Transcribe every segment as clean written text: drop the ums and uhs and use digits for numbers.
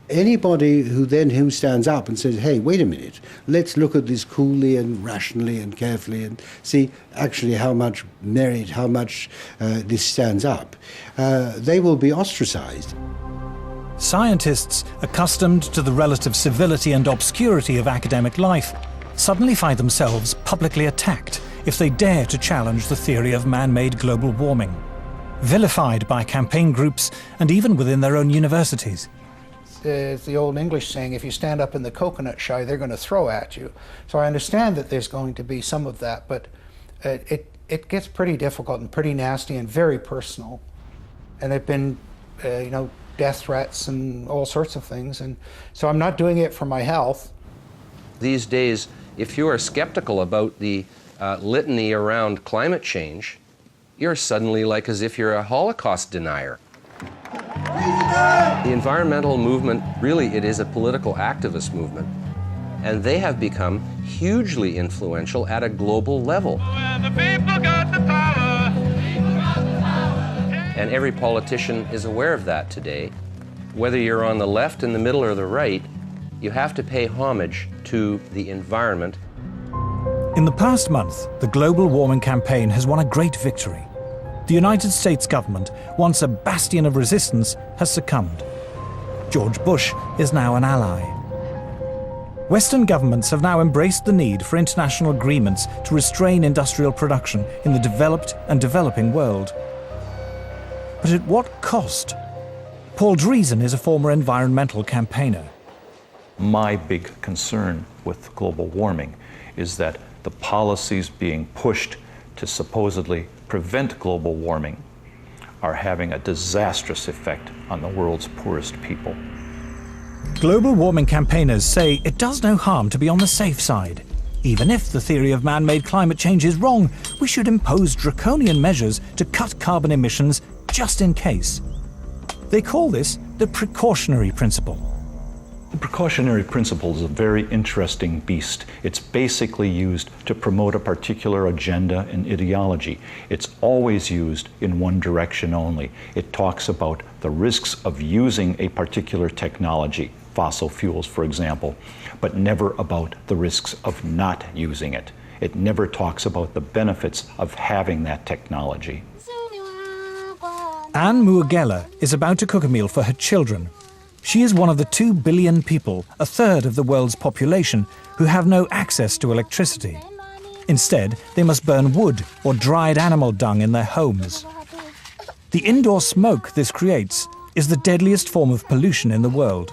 Anybody who stands up and says, hey, wait a minute, let's look at this coolly and rationally and carefully and see actually how much merit, how much this stands up, they will be ostracized. Scientists, accustomed to the relative civility and obscurity of academic life, suddenly find themselves publicly attacked if they dare to challenge the theory of man-made global warming, vilified by campaign groups and even within their own universities. It's the old English saying, if you stand up in the coconut shy, they're going to throw at you. So I understand that there's going to be some of that, but it gets pretty difficult and pretty nasty and very personal. And there have been, death threats and all sorts of things. And so I'm not doing it for my health. These days, if you are skeptical about the litany around climate change, you're suddenly like as if you're a Holocaust denier. The environmental movement, really, it is a political activist movement. And they have become hugely influential at a global level. And every politician is aware of that today. Whether you're on the left, in the middle, or the right, you have to pay homage to the environment. In the past month, the global warming campaign has won a great victory. The United States government, once a bastion of resistance, has succumbed. George Bush is now an ally. Western governments have now embraced the need for international agreements to restrain industrial production in the developed and developing world. But at what cost? Paul Driesen is a former environmental campaigner. My big concern with global warming is that the policies being pushed to supposedly prevent global warming are having a disastrous effect on the world's poorest people. Global warming campaigners say it does no harm to be on the safe side. Even if the theory of man-made climate change is wrong, we should impose draconian measures to cut carbon emissions just in case. They call this the precautionary principle. The precautionary principle is a very interesting beast. It's basically used to promote a particular agenda and ideology. It's always used in one direction only. It talks about the risks of using a particular technology, fossil fuels, for example, but never about the risks of not using it. It never talks about the benefits of having that technology. Anne Muagela is about to cook a meal for her children. She is one of the 2 billion people, a third of the world's population, who have no access to electricity. Instead, they must burn wood or dried animal dung in their homes. The indoor smoke this creates is the deadliest form of pollution in the world.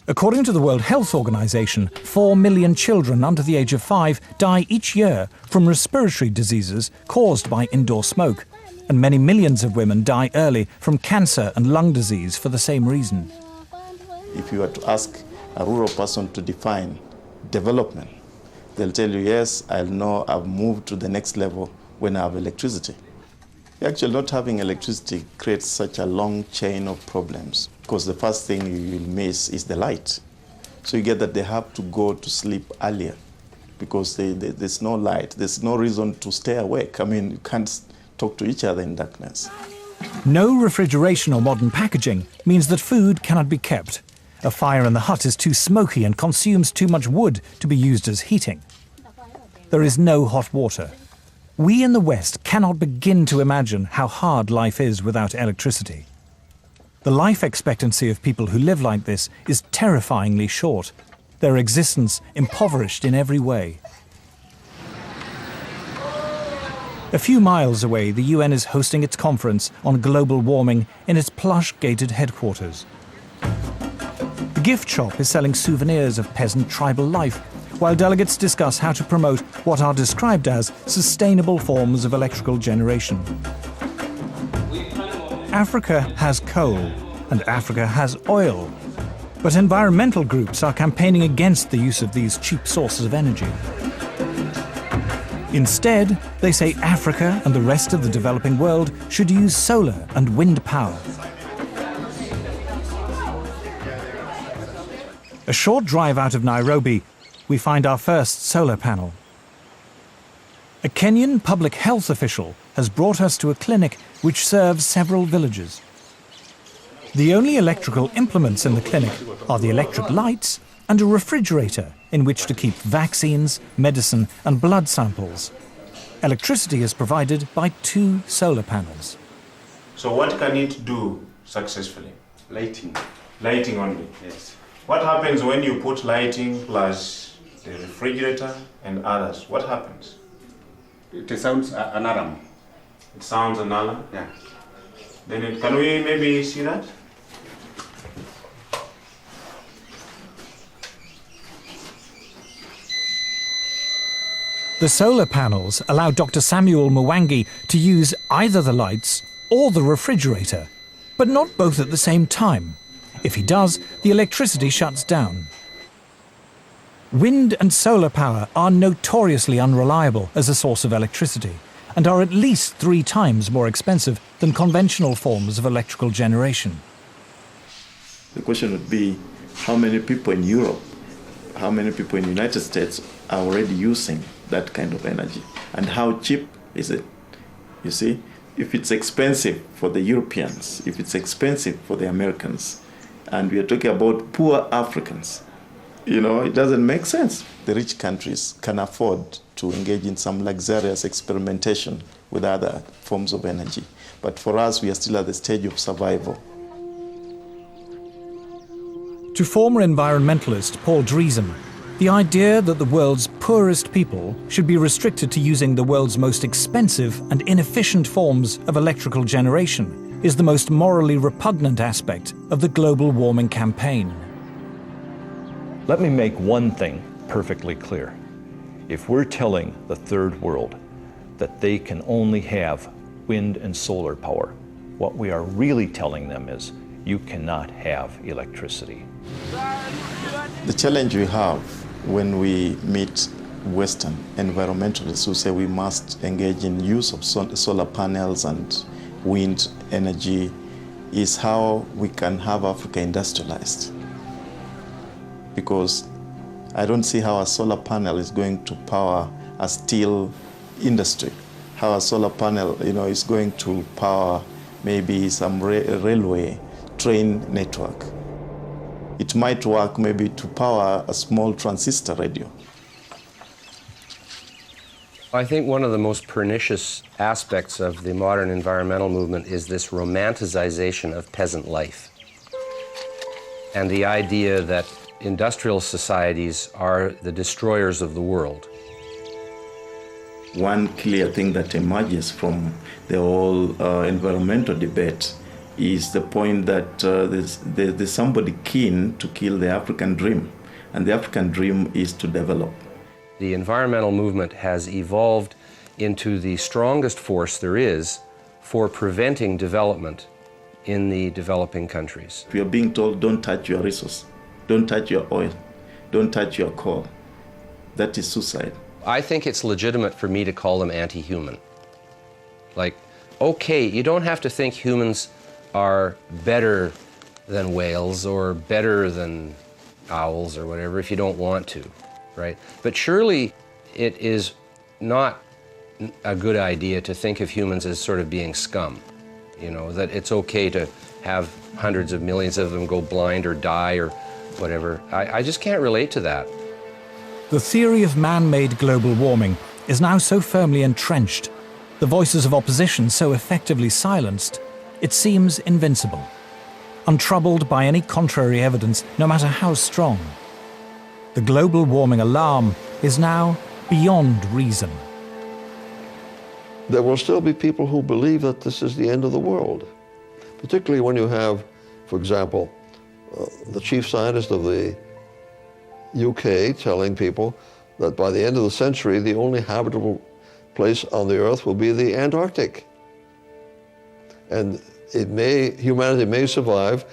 According to the World Health Organization, 4 million children under the age of 5 die each year from respiratory diseases caused by indoor smoke, and many millions of women die early from cancer and lung disease for the same reason. If you were to ask a rural person to define development, they'll tell you, yes, I'll know I've moved to the next level when I have electricity. Actually, not having electricity creates such a long chain of problems because the first thing you will miss is the light. So you get that they have to go to sleep earlier because there's no light. There's no reason to stay awake. I mean, you can't talk to each other in darkness. No refrigeration or modern packaging means that food cannot be kept. A fire in the hut is too smoky and consumes too much wood to be used as heating. There is no hot water. We in the West cannot begin to imagine how hard life is without electricity. The life expectancy of people who live like this is terrifyingly short, their existence impoverished in every way. A few miles away, the UN is hosting its conference on global warming in its plush gated headquarters. The gift shop is selling souvenirs of peasant tribal life, while delegates discuss how to promote what are described as sustainable forms of electrical generation. Africa has coal, and Africa has oil, but environmental groups are campaigning against the use of these cheap sources of energy. Instead, they say Africa and the rest of the developing world should use solar and wind power. A short drive out of Nairobi, we find our first solar panel. A Kenyan public health official has brought us to a clinic which serves several villages. The only electrical implements in the clinic are the electric lights and a refrigerator in which to keep vaccines, medicine and blood samples. Electricity is provided by 2 solar panels. So what can it do successfully? Lighting. Lighting only? Yes. What happens when you put lighting plus the refrigerator and others? What happens? It sounds an alarm. It sounds an alarm? Yeah. Then can we maybe see that? The solar panels allow Dr. Samuel Mwangi to use either the lights or the refrigerator, but not both at the same time. If he does, the electricity shuts down. Wind and solar power are notoriously unreliable as a source of electricity and are at least 3 times more expensive than conventional forms of electrical generation. The question would be, how many people in Europe, how many people in the United States are already using that kind of energy? And how cheap is it? You see, if it's expensive for the Europeans, if it's expensive for the Americans, and we are talking about poor Africans, you know, it doesn't make sense. The rich countries can afford to engage in some luxurious experimentation with other forms of energy. But for us, we are still at the stage of survival. To former environmentalist Paul Driesen, the idea that the world's poorest people should be restricted to using the world's most expensive and inefficient forms of electrical generation is the most morally repugnant aspect of the global warming campaign. Let me make one thing perfectly clear. If we're telling the third world that they can only have wind and solar power, what we are really telling them is you cannot have electricity. The challenge we have when we meet Western environmentalists who say we must engage in use of solar panels and wind energy is how we can have Africa industrialized. Because I don't see how a solar panel is going to power a steel industry, how a solar panel, is going to power maybe some railway train network. It might work maybe to power a small transistor radio. I think one of the most pernicious aspects of the modern environmental movement is this romanticization of peasant life. And the idea that industrial societies are the destroyers of the world. One clear thing that emerges from the whole environmental debate is the point that there's somebody keen to kill the African dream, and the African dream is to develop. The environmental movement has evolved into the strongest force there is for preventing development in the developing countries. If you're being told, don't touch your resource, don't touch your oil, don't touch your coal, that is suicide. I think it's legitimate for me to call them anti-human. Like, okay, you don't have to think humans are better than whales or better than owls or whatever if you don't want to, right? But surely it is not a good idea to think of humans as sort of being scum, that it's okay to have hundreds of millions of them go blind or die or whatever. I just can't relate to that. The theory of man-made global warming is now so firmly entrenched, the voices of opposition so effectively silenced, it seems invincible, untroubled by any contrary evidence, no matter how strong. The global warming alarm is now beyond reason. There will still be people who believe that this is the end of the world, particularly when you have, for example, the chief scientist of the UK telling people that by the end of the century, the only habitable place on the Earth will be the Antarctic. And humanity may survive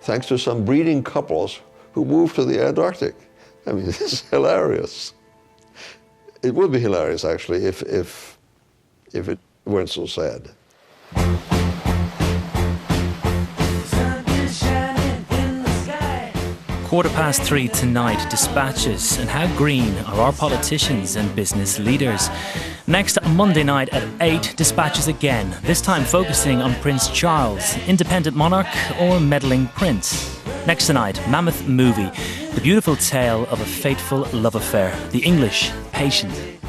thanks to some breeding couples who move to the Antarctic. I mean, it's hilarious. It would be hilarious, actually, if it weren't so sad. 3:15 tonight, dispatches, and how green are our politicians and business leaders? Next Monday night at 8, Dispatches again, this time focusing on Prince Charles, independent monarch or meddling prince. Next tonight, Mammoth Movie, the beautiful tale of a fateful love affair, The English Patient.